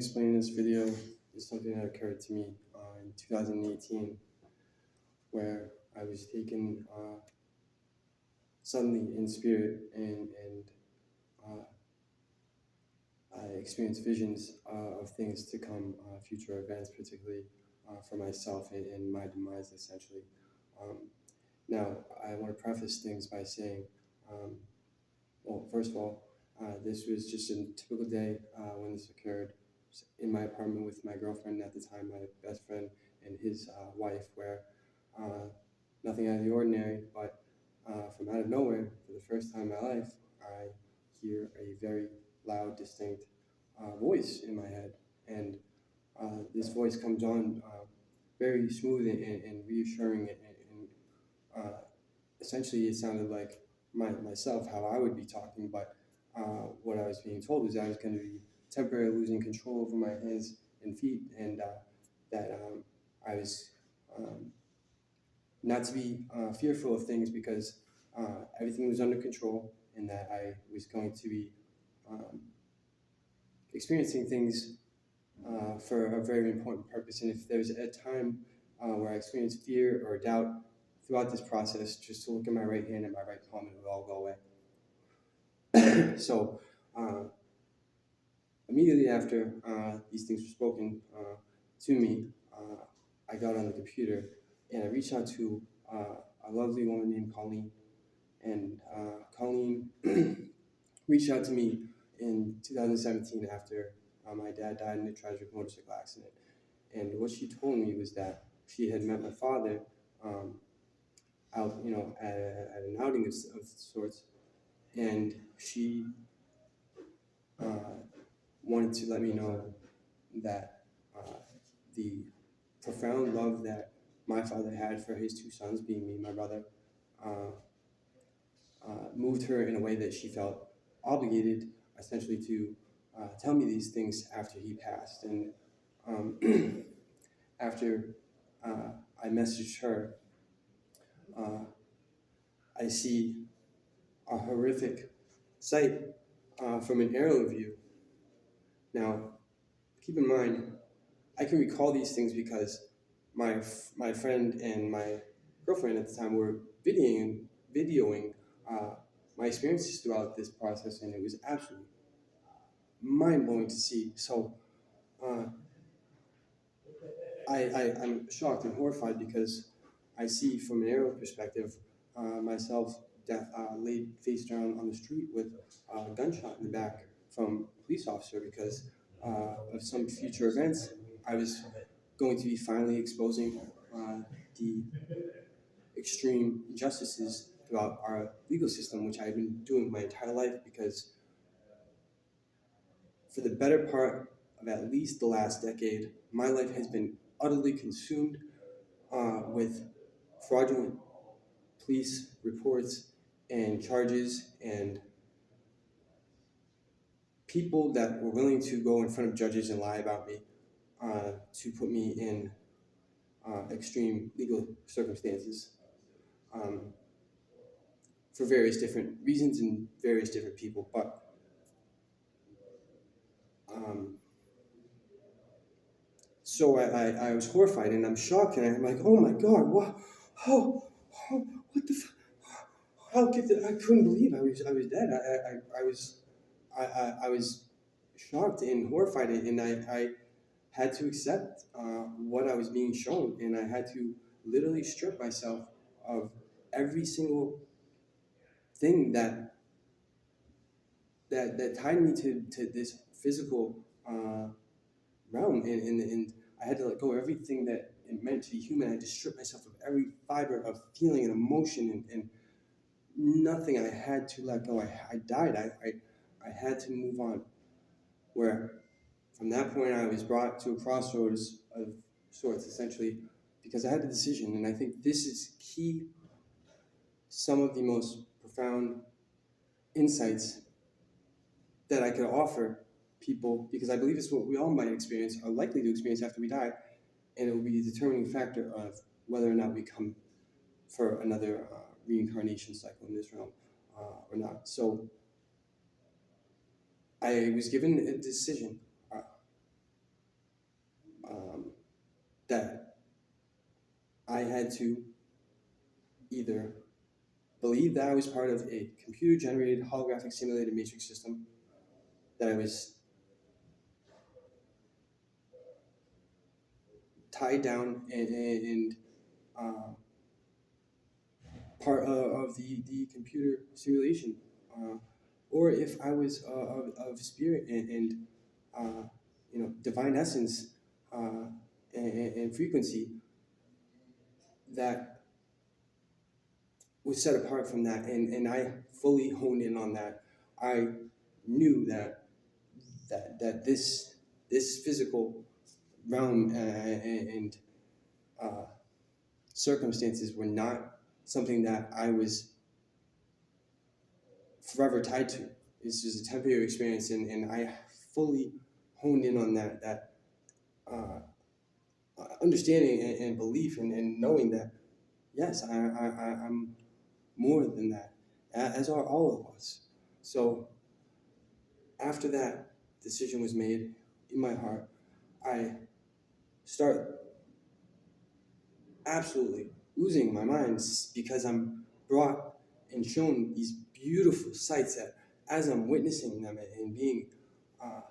explain in this video is something that occurred to me in 2018, where I was taken suddenly in spirit, and I experienced visions of things to come, future events, particularly for myself and my demise, essentially. Um, Now, I want to preface things by saying, um, well, first of all, this was just a typical day when this occurred in my apartment with my girlfriend at the time, my best friend, and his wife, where uh, nothing out of the ordinary, but from out of nowhere, for the first time in my life, I hear a very loud, distinct voice in my head. And this voice comes on very smooth and reassuring, and essentially it sounded like myself, how I would be talking, but what I was being told was I was going to be temporarily losing control over my hands and feet, and that I was not to be fearful of things because everything was under control, and that I was going to be um, experiencing things for a very important purpose. And if there's a time where I experienced fear or doubt throughout this process, just to look at my right hand and my right palm, and it would all go away. So immediately after these things were spoken to me, I got on the computer and I reached out to a lovely woman named Colleen. And Colleen reached out to me in 2017 after my dad died in a tragic motorcycle accident. And what she told me was that she had met my father out, at an outing of sorts, and she wanted to let me know that the profound love that my father had for his two sons, being me and my brother, uh, moved her in a way that she felt obligated, essentially, to tell me these things after he passed. And after I messaged her, uh, I see a horrific sight from an aerial view. Now, keep in mind, I can recall these things because my friend and my girlfriend at the time were videoing my experiences throughout this process, and it was absolutely mind blowing to see. So uh, I'm shocked and horrified because I see from an aerial perspective myself laid face down on the street with a gunshot in the back from a police officer because of some future events. I was going to be finally exposing the extreme injustices throughout our legal system, which I had been doing my entire life, because for the better part of at least the last decade, my life has been utterly consumed with fraudulent police reports and charges, and people that were willing to go in front of judges and lie about me to put me in extreme legal circumstances for various different reasons and various different people. But so I was horrified and I'm shocked, and I'm like, oh my God, what? What the? How could I couldn't believe I was dead. I was shocked and horrified, and I had to accept what I was being shown, and I had to literally strip myself of every single thing that tied me to this physical realm, and I had to let go of everything that it meant to be human. I had to strip myself of every fiber of feeling and emotion, and nothing I had to let go. I died. I had to move on. Where from that point I was brought to a crossroads of sorts, essentially, because I had a decision, and I think this is key. Some of the most profound insights that I could offer people, because I believe it's what we all might experience, are likely to experience after we die, and it will be a determining factor of whether or not we come for another reincarnation cycle in this realm or not. So I was given a decision. um, that I had to either believe that I was part of a computer generated holographic simulated matrix system, that I was tied down and uh, part of the computer simulation, uh, or if I was of spirit and divine essence and frequency that was set apart from that, and I fully honed in on that. I knew that this physical realm and uh, circumstances were not something that I was forever tied to. It's just a temporary experience, and I fully honed in on that uh, understanding and belief and knowing that yes, I'm more than that, as are all of us. So after that decision was made in my heart, I start absolutely losing my mind because I'm brought and shown these beautiful sights that, as I'm witnessing them and being uh,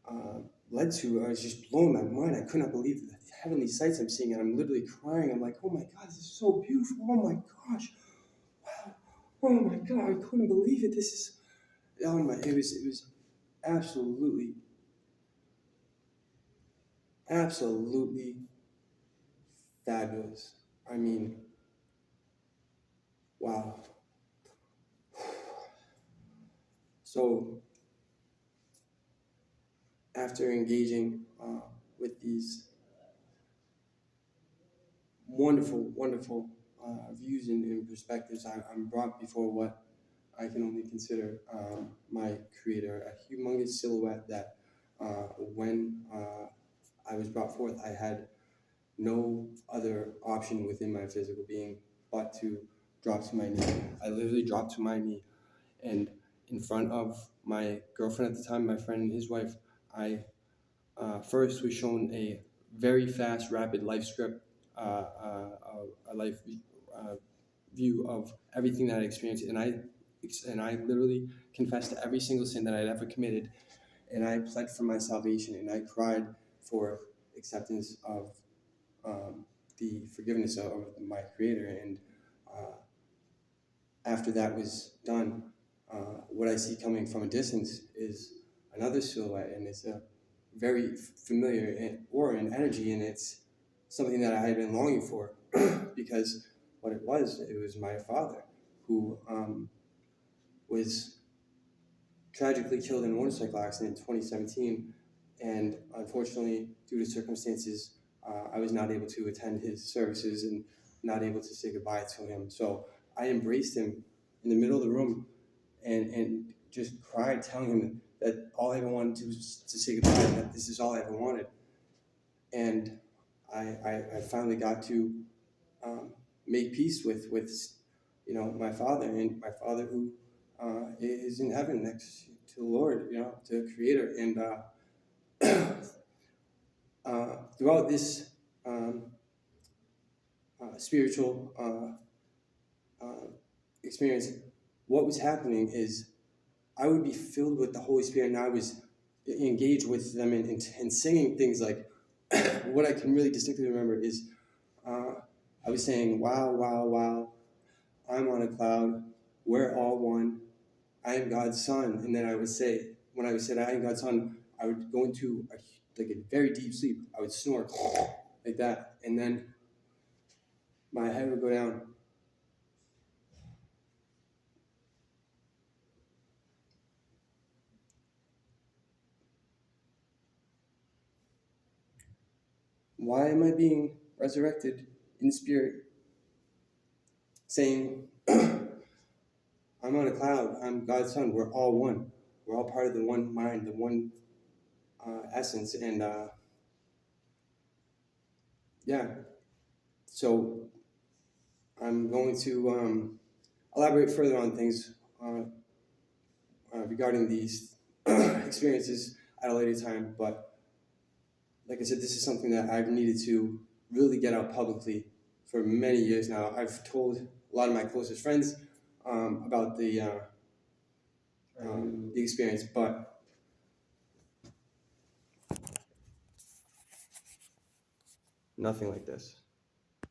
uh, led to, I was just blowing my mind. I could not believe the heavenly sights I'm seeing, and I'm literally crying. I'm like, oh my God, this is so beautiful. Oh my gosh, wow. Oh my God, I couldn't believe it. This is, oh my, it was absolutely, absolutely fabulous. I mean, wow. So after engaging with these wonderful, wonderful views and perspectives, I'm brought before what I can only consider my creator, a humongous silhouette that when I was brought forth, I had no other option within my physical being but to drop to my knee. I literally dropped to my knee, and in front of my girlfriend at the time, my friend and his wife, I first was shown a very fast, rapid life script, a life view of everything that I experienced, and I literally confessed to every single sin that I'd ever committed, and I pled for my salvation, and I cried for acceptance of the forgiveness of my Creator, and uh, after that was done, what I see coming from a distance is another silhouette, and it's a very familiar aura and energy, and it's something that I had been longing for because what it was my father who was tragically killed in a motorcycle accident in 2017, and unfortunately, due to circumstances, I was not able to attend his services and not able to say goodbye to him. So I embraced him in the middle of the room and just cried, telling him that all I ever wanted to was to say goodbye, and that this is all I ever wanted. And I finally got to um, make peace with my father, and my father who is in heaven next to the Lord, to the Creator. And throughout this um, spiritual experience, what was happening is I would be filled with the Holy Spirit, and I was engaged with them and singing things like what I can really distinctly remember is I was saying, wow, wow, wow, I'm on a cloud, we're all one, I am God's son. And then I would say, when I would say I am God's son, I would go into a very deep sleep. I would snore like that, and then my head would go down. Why am I being resurrected in spirit, saying, I'm on a cloud, I'm God's son, we're all one. We're all part of the one mind, the one essence. And yeah, so I'm going to elaborate further on things regarding these experiences at a later time. But like I said, this is something that I've needed to really get out publicly for many years now. I've told a lot of my closest friends about the experience, but nothing like this.